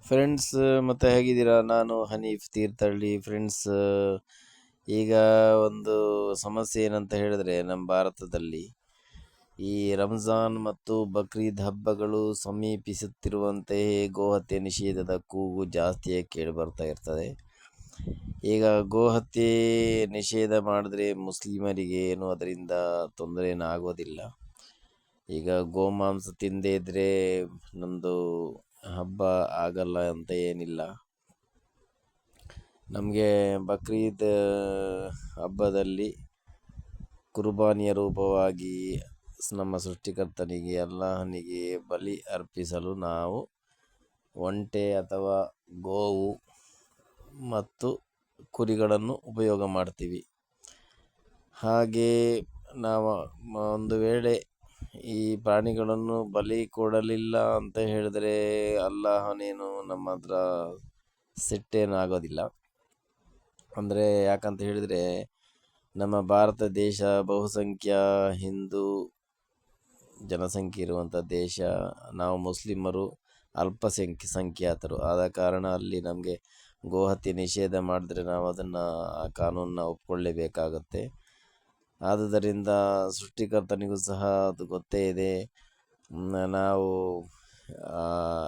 Friends, ಮತ್ತೆ ಹೇಗಿದ್ದೀರಾ? ನಾನು ಹನೀಫ್ ತೀರ್ಥಹಳ್ಳಿ. ಫ್ರೆಂಡ್ಸ್, ಈಗ ಒಂದು ಸಮಸ್ಯೆ ಏನಂತ ಹೇಳಿದ್ರೆ, ನಮ್ಮ ಭಾರತದಲ್ಲಿ ಈ ರಂಜಾನ್ ಮತ್ತು ಬಕ್ರೀದ್ ಹಬ್ಬಗಳು ಸಮೀಪಿಸುತ್ತಿರುವಂತೆಯೇ ಗೋಹತ್ಯೆ ನಿಷೇಧದ ಕೂಗು ಜಾಸ್ತಿಯಾಗಿ ಕೇಳಿ ಬರ್ತಾ ಇರ್ತದೆ. ಈಗ ಗೋಹತ್ಯೆ ನಿಷೇಧ ಮಾಡಿದ್ರೆ ಮುಸ್ಲಿಮರಿಗೆ ಏನು ಅದರಿಂದ ತೊಂದರೆ ಏನು ಆಗೋದಿಲ್ಲ. ಈಗ ಗೋಮಾಂಸ ತಿಂದೇ ಇದ್ರೆ ನಮ್ಮದು ಹಬ್ಬ ಆಗಲ್ಲ ಅಂತ ಏನಿಲ್ಲ. ನಮಗೆ ಬಕ್ರೀದ್ ಹಬ್ಬದಲ್ಲಿ ಕುರ್ಬಾನಿಯ ರೂಪವಾಗಿ ನಮ್ಮ ಸೃಷ್ಟಿಕರ್ತನಿಗೆ ಅಲ್ಲಾಹನಿಗೆ ಬಲಿ ಅರ್ಪಿಸಲು ನಾವು ಒಂಟೆ ಅಥವಾ ಗೋವು ಮತ್ತು ಕುರಿಗಳನ್ನು ಉಪಯೋಗ ಮಾಡ್ತೀವಿ. ಹಾಗೆ ನಾವು ಒಂದು ವೇಳೆ ಈ ಪ್ರಾಣಿಗಳನ್ನು ಬಲಿ ಕೊಡಲಿಲ್ಲ ಅಂತ ಹೇಳಿದ್ರೆ ಅಲ್ಲಾಹನೇನು ನಮ್ಮ ಹತ್ರ ಸಿಟ್ಟೇನಾಗೋದಿಲ್ಲ. ಅಂದರೆ ಯಾಕಂತ ಹೇಳಿದರೆ, ನಮ್ಮ ಭಾರತ ದೇಶ ಬಹುಸಂಖ್ಯಾ ಹಿಂದೂ ಜನಸಂಖ್ಯೆ ಇರುವಂಥ ದೇಶ. ನಾವು ಮುಸ್ಲಿಮರು ಸಂಖ್ಯಾತರು ಆದ ಕಾರಣ ಅಲ್ಲಿ ನಮಗೆ ಗೋಹತ್ಯೆ ನಿಷೇಧ ಮಾಡಿದ್ರೆ ನಾವು ಅದನ್ನು ಆ ಕಾನೂನನ್ನ ಒಪ್ಕೊಳ್ಳೇಬೇಕಾಗತ್ತೆ. ಆದುದರಿಂದ ಸೃಷ್ಟಿಕರ್ತನಿಗೂ ಸಹ ಅದು ಗೊತ್ತೇ ಇದೆ. ನಾವು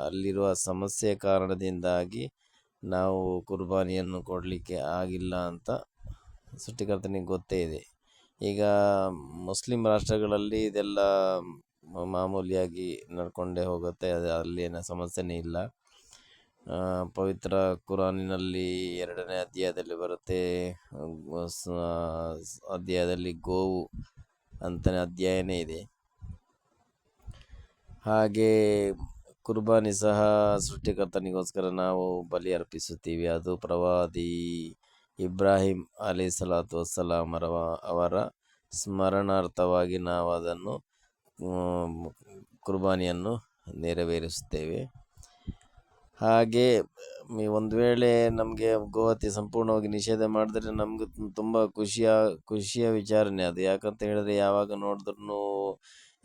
ಅಲ್ಲಿರುವ ಸಮಸ್ಯೆ ಕಾರಣದಿಂದಾಗಿ ನಾವು ಕುರ್ಬಾನಿಯನ್ನು ಕೊಡಲಿಕ್ಕೆ ಆಗಿಲ್ಲ ಅಂತ ಸೃಷ್ಟಿಕರ್ತನಿಗೆ ಗೊತ್ತೇ ಇದೆ. ಈಗ ಮುಸ್ಲಿಂ ರಾಷ್ಟ್ರಗಳಲ್ಲಿ ಇದೆಲ್ಲ ಮಾಮೂಲಿಯಾಗಿ ನಡ್ಕೊಂಡೇ ಹೋಗುತ್ತೆ. ಅದು ಅಲ್ಲೇನ ಸಮಸ್ಯೆನೇ ಇಲ್ಲ. ಪವಿತ್ರ ಕುರಾನಿನಲ್ಲಿ 2ನೇ ಅಧ್ಯಾಯದಲ್ಲಿ ಬರುತ್ತೆ. ಅಧ್ಯಾಯದಲ್ಲಿ ಗೋವು ಅಂತಲೇ ಅಧ್ಯಾಯನೇ ಇದೆ. ಹಾಗೆ ಕುರ್ಬಾನಿ ಸಹ ಸೃಷ್ಟಿಕರ್ತನಿಗೋಸ್ಕರ ನಾವು ಬಲಿ ಅರ್ಪಿಸುತ್ತೀವಿ. ಅದು ಪ್ರವಾದಿ ಇಬ್ರಾಹಿಂ ಅಲೈಹಿಸ್ಸಲಾತು ವಸ್ಸಲಾಂ ಅವರ ಸ್ಮರಣಾರ್ಥವಾಗಿ ನಾವು ಅದನ್ನು ಕುರ್ಬಾನಿಯನ್ನು ನೆರವೇರಿಸುತ್ತೇವೆ. ಹಾಗೆ ಒಂದು ವೇಳೆ ನಮಗೆ ಗೋಹತ್ಯೆ ಸಂಪೂರ್ಣವಾಗಿ ನಿಷೇಧ ಮಾಡಿದ್ರೆ ನಮ್ಗೆ ತುಂಬ ಖುಷಿಯ ವಿಚಾರನೆ ಅದು. ಯಾಕಂತ ಹೇಳಿದ್ರೆ ಯಾವಾಗ ನೋಡಿದ್ರೂ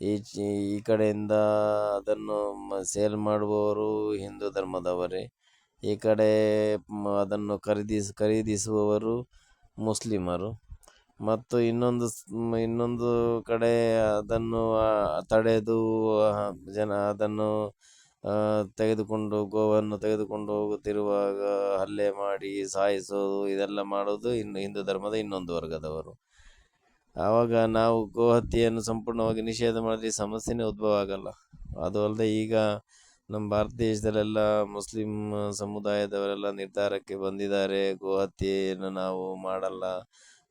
ಈ ಕಡೆಯಿಂದ ಅದನ್ನು ಸೇಲ್ ಮಾಡುವವರು ಹಿಂದೂ ಧರ್ಮದವರೇ, ಈ ಕಡೆ ಅದನ್ನು ಖರೀದಿಸುವವರು ಮುಸ್ಲಿಮರು, ಮತ್ತು ಇನ್ನೊಂದು ಕಡೆ ಅದನ್ನು ತಡೆದು ಜನ ಅದನ್ನು ಗೋವನ್ನು ತೆಗೆದುಕೊಂಡು ಹೋಗುತ್ತಿರುವಾಗ ಹಲ್ಲೆ ಮಾಡಿ ಸಾಯಿಸೋದು, ಇದೆಲ್ಲ ಮಾಡೋದು ಹಿಂದೂ ಧರ್ಮದ ಇನ್ನೊಂದು ವರ್ಗದವರು. ಆವಾಗ ನಾವು ಗೋಹತ್ಯೆಯನ್ನು ಸಂಪೂರ್ಣವಾಗಿ ನಿಷೇಧ ಮಾಡಿದ್ರೆ ಸಮಸ್ಯೆನೇ ಉದ್ಭವ ಆಗಲ್ಲ. ಅದು ಅಲ್ಲದೆ ಈಗ ನಮ್ಮ ಭಾರತ ದೇಶದಲ್ಲೆಲ್ಲ ಮುಸ್ಲಿಂ ಸಮುದಾಯದವರೆಲ್ಲ ನಿರ್ಧಾರಕ್ಕೆ ಬಂದಿದ್ದಾರೆ, ಗೋಹತ್ಯೆಯನ್ನು ನಾವು ಮಾಡಲ್ಲ,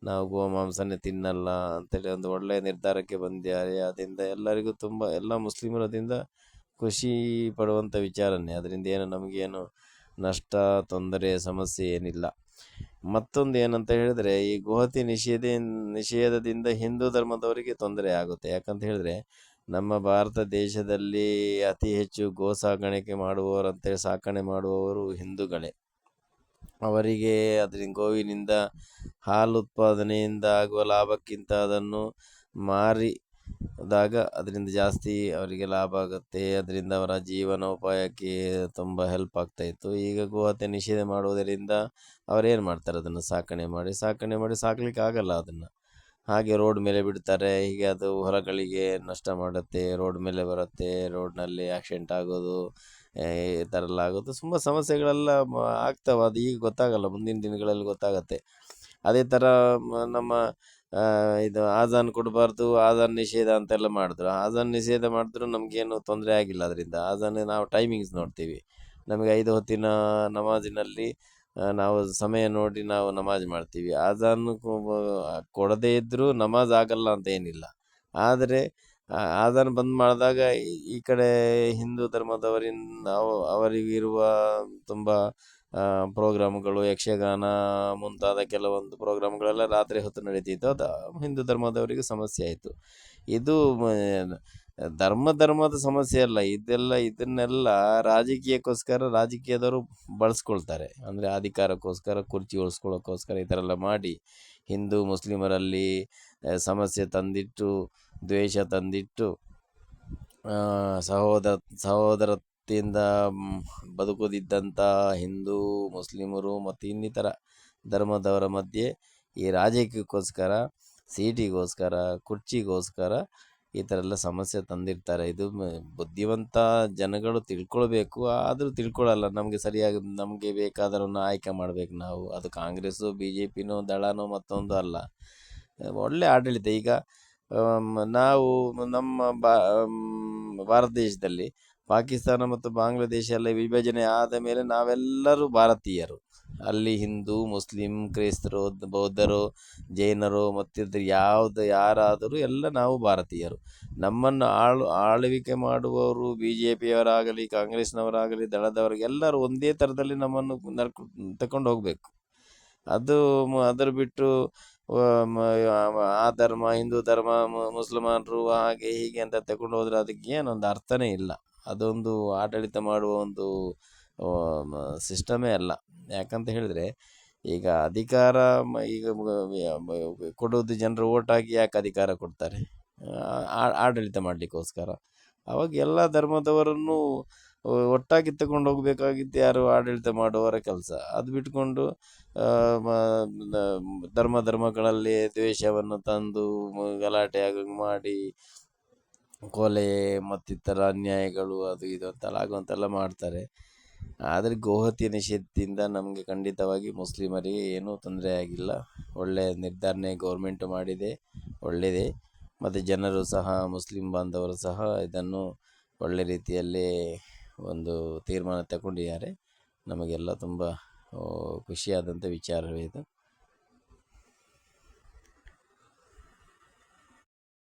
ನಾವು ಗೋಮಾಂಸನೇ ತಿನ್ನಲ್ಲ ಅಂತೇಳಿ ಒಂದು ಒಳ್ಳೆಯ ನಿರ್ಧಾರಕ್ಕೆ ಬಂದಿದ್ದಾರೆ. ಅದರಿಂದ ಎಲ್ಲರಿಗೂ ಎಲ್ಲ ಮುಸ್ಲಿಮರು ಅದರಿಂದ ಖುಷಿ ಪಡುವಂಥ ವಿಚಾರನೇ. ಅದರಿಂದ ಏನು ನಮಗೇನು ನಷ್ಟ, ತೊಂದರೆ, ಸಮಸ್ಯೆ ಏನಿಲ್ಲ. ಮತ್ತೊಂದು ಏನಂತ ಹೇಳಿದ್ರೆ, ಈ ಗೋಹತ್ಯೆ ನಿಷೇಧದಿಂದ ಹಿಂದೂ ಧರ್ಮದವರಿಗೆ ತೊಂದರೆ ಆಗುತ್ತೆ. ಯಾಕಂತ ಹೇಳಿದ್ರೆ ನಮ್ಮ ಭಾರತ ದೇಶದಲ್ಲಿ ಅತಿ ಹೆಚ್ಚು ಗೋ ಸಾಕಾಣಿಕೆ ಸಾಕಣೆ ಮಾಡುವವರು ಹಿಂದೂಗಳೇ. ಅವರಿಗೆ ಅದರಿಂದ ಗೋವಿನಿಂದ ಹಾಲು ಉತ್ಪಾದನೆಯಿಂದ ಆಗುವ ಲಾಭಕ್ಕಿಂತ ಅದನ್ನು ಮಾರಿದಾಗ ಅದರಿಂದ ಜಾಸ್ತಿ ಅವರಿಗೆ ಲಾಭ ಆಗುತ್ತೆ. ಅದರಿಂದ ಅವರ ಜೀವನೋಪಾಯಕ್ಕೆ ತುಂಬ ಹೆಲ್ಪ್ ಆಗ್ತಾಯಿತ್ತು. ಈಗ ಗೋಹತ್ಯೆ ನಿಷೇಧ ಮಾಡುವುದರಿಂದ ಅವರೇನು ಮಾಡ್ತಾರೆ, ಅದನ್ನು ಸಾಕಣೆ ಮಾಡಿ ಸಾಕಲಿಕ್ಕೆ ಆಗಲ್ಲ ಅದನ್ನು. ಹಾಗೆ ರೋಡ್ ಮೇಲೆ ಬಿಡ್ತಾರೆ. ಹೀಗೆ ಅದು ಹೊಲಗಳಿಗೆ ನಷ್ಟ ಮಾಡುತ್ತೆ, ರೋಡ್ ಮೇಲೆ ಬರುತ್ತೆ, ರೋಡ್ನಲ್ಲಿ ಆಕ್ಸಿಡೆಂಟ್ ಆಗೋದು, ಈ ಥರ ಎಲ್ಲ ಆಗೋದು, ತುಂಬ ಸಮಸ್ಯೆಗಳೆಲ್ಲ ಆಗ್ತವೆ. ಅದು ಈಗ ಗೊತ್ತಾಗಲ್ಲ, ಮುಂದಿನ ದಿನಗಳಲ್ಲಿ ಗೊತ್ತಾಗತ್ತೆ. ಅದೇ ಥರ ನಮ್ಮ ಇದು ಆಜಾನ್ ಕೊಡಬಾರ್ದು, ಆಜಾನ್ ನಿಷೇಧ ಅಂತೆಲ್ಲ ಮಾಡಿದ್ರು. ಆಜಾನ್ ನಿಷೇಧ ಮಾಡಿದ್ರು ನಮಗೇನು ತೊಂದರೆ ಆಗಿಲ್ಲ. ಅದರಿಂದ ಆಜಾನ್ ನಾವು ಟೈಮಿಂಗ್ಸ್ ನೋಡ್ತೀವಿ. ನಮಗೆ 5 ಹೊತ್ತಿನ ನಮಾಜಿನಲ್ಲಿ ನಾವು ಸಮಯ ನೋಡಿ ನಾವು ನಮಾಜ್ ಮಾಡ್ತೀವಿ. ಆಜಾನ್ ಕೊಡದೇ ಇದ್ದರೂ ನಮಾಜ್ ಆಗಲ್ಲ ಅಂತ ಏನಿಲ್ಲ. ಆದರೆ ಆಜಾನ್ ಬಂದ್ ಮಾಡಿದಾಗ ಈ ಕಡೆ ಹಿಂದೂ ಧರ್ಮದವರಿಂದ ಅವರಿಗಿರುವ ತುಂಬ ಪ್ರೋಗ್ರಾಮ್ಗಳು, ಯಕ್ಷಗಾನ ಮುಂತಾದ ಕೆಲವೊಂದು ಪ್ರೋಗ್ರಾಮ್ಗಳೆಲ್ಲ ರಾತ್ರಿ ಹೊತ್ತು ನಡೀತಿತ್ತು. ಅದು ಹಿಂದೂ ಧರ್ಮದವರಿಗೆ ಸಮಸ್ಯೆ ಆಯಿತು. ಇದು ಧರ್ಮದ ಸಮಸ್ಯೆ ಅಲ್ಲ. ಇದನ್ನೆಲ್ಲ ರಾಜಕೀಯದವರು ಬಳಸ್ಕೊಳ್ತಾರೆ. ಅಂದರೆ ಅಧಿಕಾರಕ್ಕೋಸ್ಕರ, ಕುರ್ಚಿ ಉಳಿಸ್ಕೊಳ್ಳೋಕ್ಕೋಸ್ಕರ ಈ ಥರ ಎಲ್ಲ ಮಾಡಿ ಹಿಂದೂ ಮುಸ್ಲಿಮರಲ್ಲಿ ಸಮಸ್ಯೆ ತಂದಿಟ್ಟು, ದ್ವೇಷ ತಂದಿಟ್ಟು, ಸಹೋದರತೆ ತೃಪ್ತಿಯಿಂದ ಬದುಕುತ್ತಿದ್ದಂಥ ಹಿಂದೂ ಮುಸ್ಲಿಮರು ಮತ್ತು ಇನ್ನಿತರ ಧರ್ಮದವರ ಮಧ್ಯೆ ಈ ರಾಜಕೀಯಕ್ಕೋಸ್ಕರ, ಸೀಟಿಗೋಸ್ಕರ, ಕುರ್ಚಿಗೋಸ್ಕರ ಈ ಥರ ಎಲ್ಲ ಸಮಸ್ಯೆ ತಂದಿರ್ತಾರೆ. ಇದು ಬುದ್ಧಿವಂತ ಜನಗಳು ತಿಳ್ಕೊಳ್ಬೇಕು, ಆದರೂ ತಿಳ್ಕೊಳ್ಳಲ್ಲ. ನಮಗೆ ಬೇಕಾದವ್ರನ್ನ ಆಯ್ಕೆ ಮಾಡ್ಬೇಕು ನಾವು. ಅದು ಕಾಂಗ್ರೆಸ್ಸು, ಬಿ ಜೆ ಪಿನೋ, ದಳನೋ ಮತ್ತೊಂದು ಅಲ್ಲ. ಒಳ್ಳೆ ಆಡಳಿತ. ಈಗ ನಾವು ನಮ್ಮ ಭಾರತ ದೇಶದಲ್ಲಿ ಪಾಕಿಸ್ತಾನ ಮತ್ತು ಬಾಂಗ್ಲಾದೇಶ ಎಲ್ಲ ವಿಭಜನೆ ಆದ ಮೇಲೆ ನಾವೆಲ್ಲರೂ ಭಾರತೀಯರು. ಅಲ್ಲಿ ಹಿಂದೂ, ಮುಸ್ಲಿಂ, ಕ್ರೈಸ್ತರು, ಬೌದ್ಧರು, ಜೈನರು ಮತ್ತಿತರ ಯಾರಾದರೂ ಎಲ್ಲ ನಾವು ಭಾರತೀಯರು. ನಮ್ಮನ್ನು ಆಳ್ವಿಕೆ ಮಾಡುವವರು ಬಿ ಜೆ ಪಿಯವರಾಗಲಿ, ಕಾಂಗ್ರೆಸ್ನವರಾಗಲಿ, ದಳದವರಿಗೆ ಎಲ್ಲರೂ ಒಂದೇ ಥರದಲ್ಲಿ ನಮ್ಮನ್ನು ತಗೊಂಡು ಹೋಗಬೇಕು. ಅದರ ಬಿಟ್ಟು ಆ ಧರ್ಮ, ಹಿಂದೂ ಧರ್ಮ, ಮುಸಲ್ಮಾನರು ಹಾಗೆ ಹೀಗೆ ಅಂತ ತಗೊಂಡು ಹೋದರೆ ಅದಕ್ಕೆ ಏನೊಂದು ಅರ್ಥನೇ ಇಲ್ಲ. ಅದೊಂದು ಆಡಳಿತ ಮಾಡುವ ಒಂದು ಸಿಸ್ಟಮೇ ಅಲ್ಲ. ಯಾಕಂತ ಹೇಳಿದರೆ ಈಗ ಅಧಿಕಾರ ಈಗ ಕೊಡೋದು ಜನರು ಓಟ್ ಹಾಕಿ ಯಾಕೆ ಅಧಿಕಾರ ಕೊಡ್ತಾರೆ? ಆಡಳಿತ ಮಾಡಲಿಕ್ಕೋಸ್ಕರ. ಆವಾಗ ಎಲ್ಲ ಧರ್ಮದವರನ್ನು ಒಟ್ಟಾಗಿ ತಗೊಂಡು ಹೋಗಬೇಕಾಗಿತ್ತು ಯಾರು? ಆಡಳಿತ ಮಾಡುವವರ ಕೆಲಸ. ಅದು ಬಿಟ್ಕೊಂಡು ಧರ್ಮಗಳಲ್ಲಿ ದ್ವೇಷವನ್ನು ತಂದು ಗಲಾಟೆ ಮಾಡಿ ಕೊಲೆ ಮತ್ತಿತರ ಅನ್ಯಾಯಗಳು ಅದು ಇದು ಅಂತೆಲ್ಲ ಆಗುವಂತೆಲ್ಲ ಮಾಡ್ತಾರೆ. ಆದರೆ ಗೋಹತ್ಯೆ ನಿಷೇಧದಿಂದ ನಮಗೆ ಖಂಡಿತವಾಗಿ ಮುಸ್ಲಿಮರಿಗೆ ಏನೂ ತೊಂದರೆ ಆಗಿಲ್ಲ. ಒಳ್ಳೆಯ ನಿರ್ಧಾರನೆ ಗೌರ್ಮೆಂಟ್ ಮಾಡಿದೆ, ಒಳ್ಳೆಯದೇ. ಮತ್ತು ಜನರು ಸಹ, ಮುಸ್ಲಿಂ ಬಾಂಧವರು ಸಹ ಇದನ್ನು ಒಳ್ಳೆ ರೀತಿಯಲ್ಲಿ ಒಂದು ತೀರ್ಮಾನ ತಗೊಂಡಿದ್ದಾರೆ. ನಮಗೆಲ್ಲ ತುಂಬ ಖುಷಿಯಾದಂಥ ವಿಚಾರವೇ ಇದು.